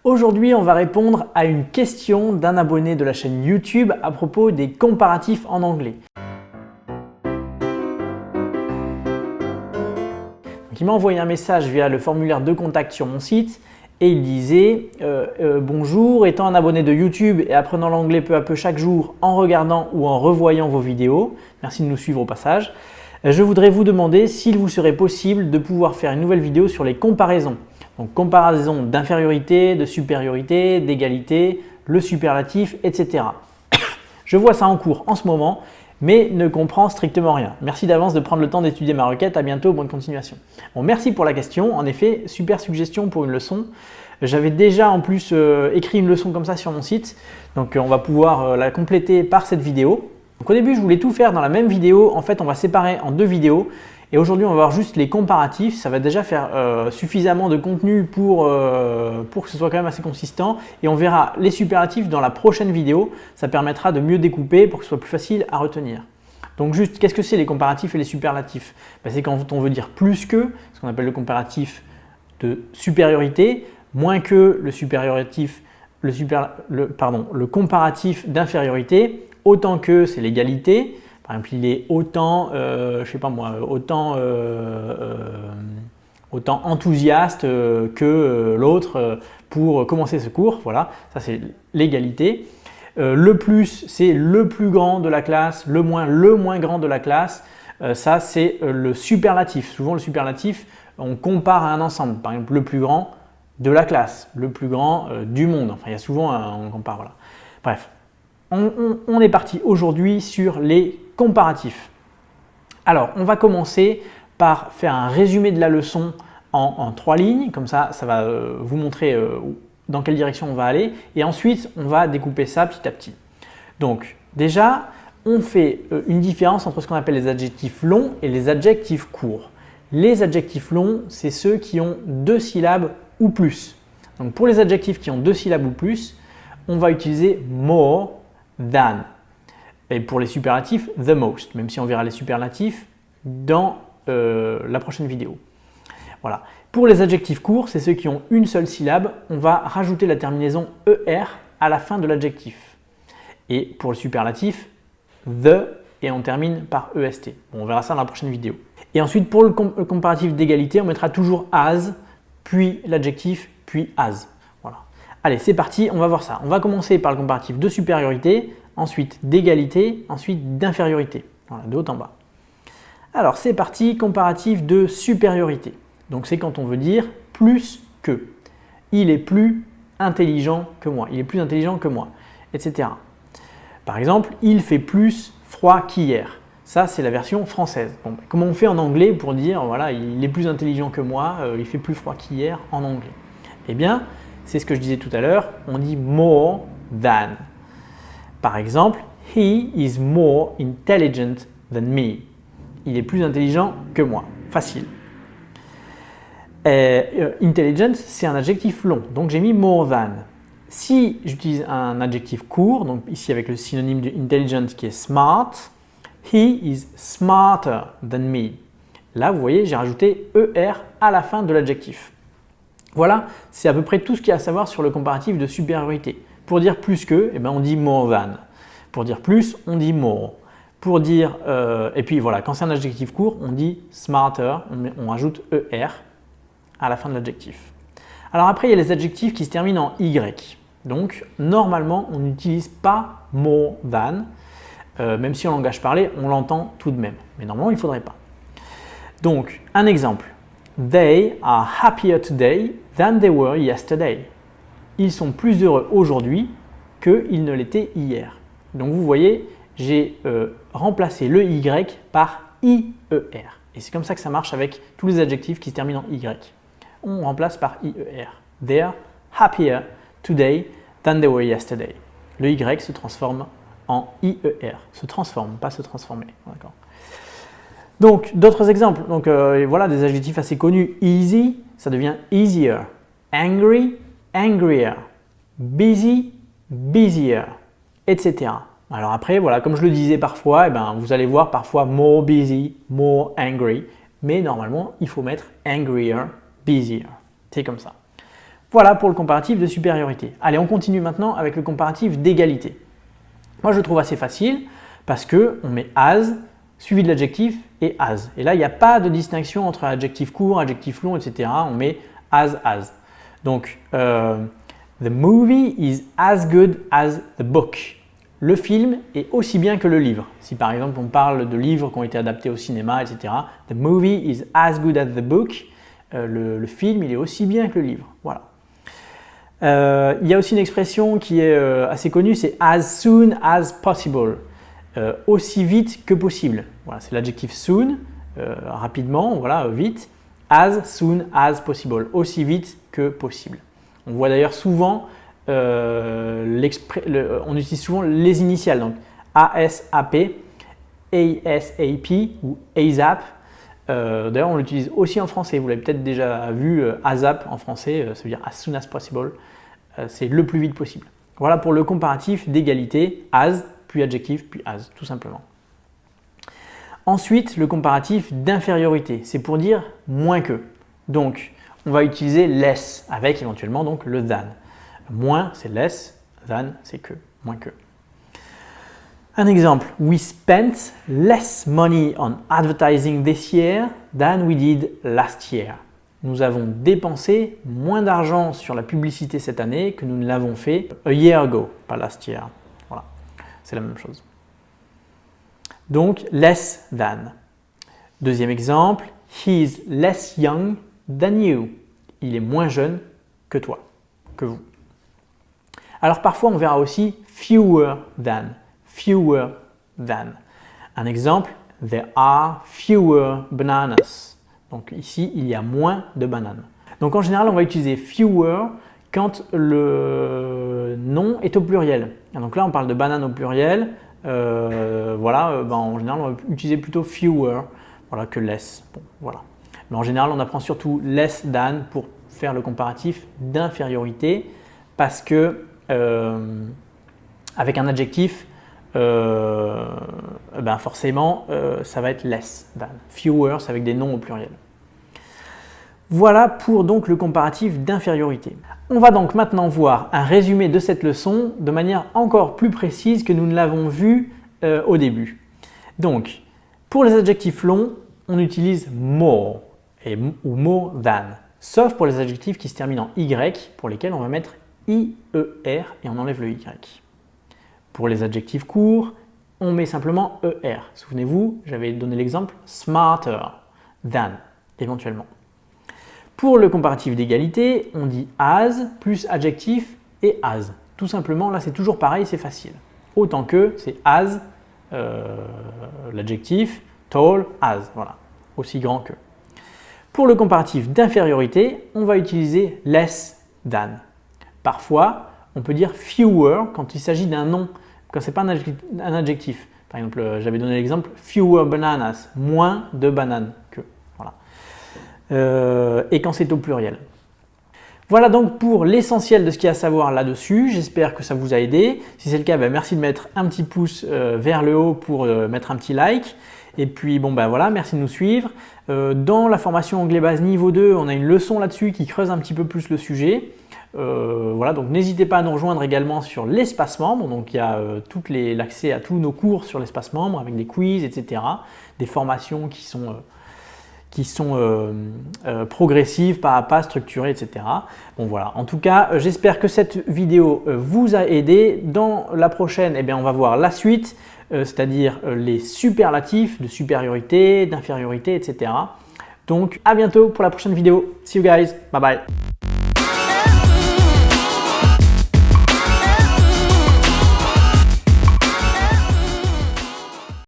Aujourd'hui, on va répondre à une question d'un abonné de la chaîne YouTube à propos des comparatifs en anglais. Donc, il m'a envoyé un message via le formulaire de contact sur mon site et il disait bonjour, étant un abonné de YouTube et apprenant l'anglais peu à peu chaque jour en regardant ou en revoyant vos vidéos, merci de nous suivre au passage, je voudrais vous demander s'il vous serait possible de pouvoir faire une nouvelle vidéo sur les comparaisons. Donc comparaison d'infériorité, de supériorité, d'égalité, le superlatif, etc. Je vois ça en cours en ce moment, mais ne comprends strictement rien. Merci d'avance de prendre le temps d'étudier ma requête. À bientôt, bonne continuation. Bon, merci pour la question. En effet, super suggestion pour une leçon. J'avais déjà en plus écrit une leçon comme ça sur mon site, donc on va pouvoir la compléter par cette vidéo. Donc, au début, je voulais tout faire dans la même vidéo. En fait, on va séparer en deux vidéos. Et aujourd'hui, on va voir juste les comparatifs. Ça va déjà faire suffisamment de contenu pour que ce soit quand même assez consistant. Et on verra les superlatifs dans la prochaine vidéo. Ça permettra de mieux découper pour que ce soit plus facile à retenir. Donc juste, qu'est-ce que c'est les comparatifs et les superlatifs? C'est quand on veut dire plus que, ce qu'on appelle le comparatif de supériorité, moins que le comparatif d'infériorité, autant que c'est l'égalité. Par exemple, il est autant, autant enthousiaste que l'autre pour commencer ce cours. Voilà, ça c'est l'égalité. Le plus, c'est le plus grand de la classe, le moins grand de la classe. Ça, c'est le superlatif. Souvent, le superlatif, on compare à un ensemble. Par exemple, le plus grand de la classe, le plus grand du monde. Enfin, il y a souvent, on compare. Voilà. Bref. On est parti aujourd'hui sur les comparatifs. Alors, on va commencer par faire un résumé de la leçon en 3 lignes. Comme ça, ça va vous montrer dans quelle direction on va aller. Et ensuite, on va découper ça petit à petit. Donc, déjà, on fait une différence entre ce qu'on appelle les adjectifs longs et les adjectifs courts. Les adjectifs longs, c'est ceux qui ont 2 syllabes ou plus. Donc, pour les adjectifs qui ont 2 syllabes ou plus, on va utiliser more than. Et pour les superlatifs, the most, même si on verra les superlatifs dans la prochaine vidéo. Voilà. Pour les adjectifs courts, c'est ceux qui ont une seule syllabe, on va rajouter la terminaison ER à la fin de l'adjectif. Et pour le superlatif, the, et on termine par EST. Bon, on verra ça dans la prochaine vidéo. Et ensuite, pour le comparatif d'égalité, on mettra toujours as, puis l'adjectif, puis as. Voilà. Allez, c'est parti, on va voir ça. On va commencer par le comparatif de supériorité, ensuite d'égalité, ensuite d'infériorité. Voilà, de haut en bas. Alors, c'est parti, comparatif de supériorité. Donc, c'est quand on veut dire plus que. Il est plus intelligent que moi. Il est plus intelligent que moi, etc. Par exemple, il fait plus froid qu'hier. Ça, c'est la version française. Bon, comment on fait en anglais pour dire, voilà, il est plus intelligent que moi, il fait plus froid qu'hier en anglais? Eh bien, c'est ce que je disais tout à l'heure, on dit more than. Par exemple, he is more intelligent than me. Il est plus intelligent que moi. Facile. Intelligent, c'est un adjectif long, donc j'ai mis more than. Si j'utilise un adjectif court, donc ici avec le synonyme de intelligent qui est smart, he is smarter than me. Là, vous voyez, j'ai rajouté ER à la fin de l'adjectif. Voilà, c'est à peu près tout ce qu'il y a à savoir sur le comparatif de supériorité. Pour dire plus que, on dit more than. Pour dire plus, on dit more. Pour dire, et puis voilà, quand c'est un adjectif court, on dit smarter, on rajoute ER à la fin de l'adjectif. Alors après, il y a les adjectifs qui se terminent en Y. Donc, normalement, on n'utilise pas more than, même si en langage parlé, on l'entend tout de même. Mais normalement, il ne faudrait pas. Donc, un exemple. They are happier today than they were yesterday. Ils sont plus heureux aujourd'hui qu'ils ne l'étaient hier. Donc vous voyez, j'ai remplacé le Y par IER. Et c'est comme ça que ça marche avec tous les adjectifs qui se terminent en Y. On remplace par IER. They are happier today than they were yesterday. Le Y se transforme en IER. Se transforme, pas se transformer. D'accord. Donc, d'autres exemples. Donc, voilà des adjectifs assez connus. Easy, ça devient easier. Angry, angrier. Busy, busier, etc. Alors après, voilà, comme je le disais parfois, vous allez voir parfois more busy, more angry. Mais normalement, il faut mettre angrier, busier. C'est comme ça. Voilà pour le comparatif de supériorité. Allez, on continue maintenant avec le comparatif d'égalité. Moi, je le trouve assez facile parce qu'on met as suivi de l'adjectif et as. Et là, il n'y a pas de distinction entre adjectif court, adjectif long, etc. On met as. Donc, the movie is as good as the book. Le film est aussi bien que le livre. Si par exemple on parle de livres qui ont été adaptés au cinéma, etc. The movie is as good as the book. Le film, il est aussi bien que le livre. Voilà. Il y a aussi une expression qui est assez connue, c'est as soon as possible. Aussi vite que possible. Voilà, c'est l'adjectif soon, rapidement, voilà, vite. As soon as possible, aussi vite que possible. On voit d'ailleurs souvent, on utilise souvent les initiales, donc ASAP, ASAP ou ASAP. D'ailleurs, on l'utilise aussi en français. Vous l'avez peut-être déjà vu, ASAP en français, ça veut dire as soon as possible. C'est le plus vite possible. Voilà pour le comparatif d'égalité, as, puis adjectif, puis as, tout simplement. Ensuite, le comparatif d'infériorité, c'est pour dire moins que. Donc, on va utiliser less avec éventuellement donc le than. Moins, c'est less, than, c'est que, moins que. Un exemple, we spent less money on advertising this year than we did last year. Nous avons dépensé moins d'argent sur la publicité cette année que nous ne l'avons fait a year ago, pas last year. Voilà, c'est la même chose. Donc, less than. Deuxième exemple, he is less young than you. Il est moins jeune que toi, que vous. Alors parfois, on verra aussi fewer than. Fewer than. Un exemple, there are fewer bananas. Donc ici, il y a moins de bananes. Donc en général, on va utiliser fewer quand le nom est au pluriel. Donc là, on parle de bananes au pluriel. En général, on va utiliser plutôt fewer que less. Bon, voilà. Mais en général, on apprend surtout less than pour faire le comparatif d'infériorité parce que avec un adjectif, forcément, ça va être less than. Fewer, c'est avec des noms au pluriel. Voilà pour donc le comparatif d'infériorité. On va donc maintenant voir un résumé de cette leçon de manière encore plus précise que nous ne l'avons vu au début. Donc, pour les adjectifs longs, on utilise more ou more than, sauf pour les adjectifs qui se terminent en y, pour lesquels on va mettre IER et on enlève le Y. Pour les adjectifs courts, on met simplement ER. Souvenez-vous, j'avais donné l'exemple smarter than, éventuellement. Pour le comparatif d'égalité, on dit as plus adjectif et as. Tout simplement, là c'est toujours pareil, c'est facile. Autant que c'est as, l'adjectif, tall as, voilà, aussi grand que. Pour le comparatif d'infériorité, on va utiliser less than. Parfois, on peut dire fewer quand il s'agit d'un nom, quand ce n'est pas un adjectif. Par exemple, j'avais donné l'exemple fewer bananas, moins de bananes que. Voilà. Et quand c'est au pluriel. Voilà donc pour l'essentiel de ce qu'il y a à savoir là-dessus. J'espère que ça vous a aidé. Si c'est le cas, merci de mettre un petit pouce vers le haut pour mettre un petit like. Et puis voilà, merci de nous suivre. Dans la formation anglais base niveau 2, on a une leçon là-dessus qui creuse un petit peu plus le sujet. Voilà, donc n'hésitez pas à nous rejoindre également sur l'espace membre. Donc il y a l'accès à tous nos cours sur l'espace membre avec des quiz, etc. Des formations qui sont progressives, pas à pas, structurées, etc. Bon voilà, en tout cas, j'espère que cette vidéo vous a aidé. Dans la prochaine, on va voir la suite, c'est-à-dire les superlatifs de supériorité, d'infériorité, etc. Donc à bientôt pour la prochaine vidéo. See you guys, bye bye.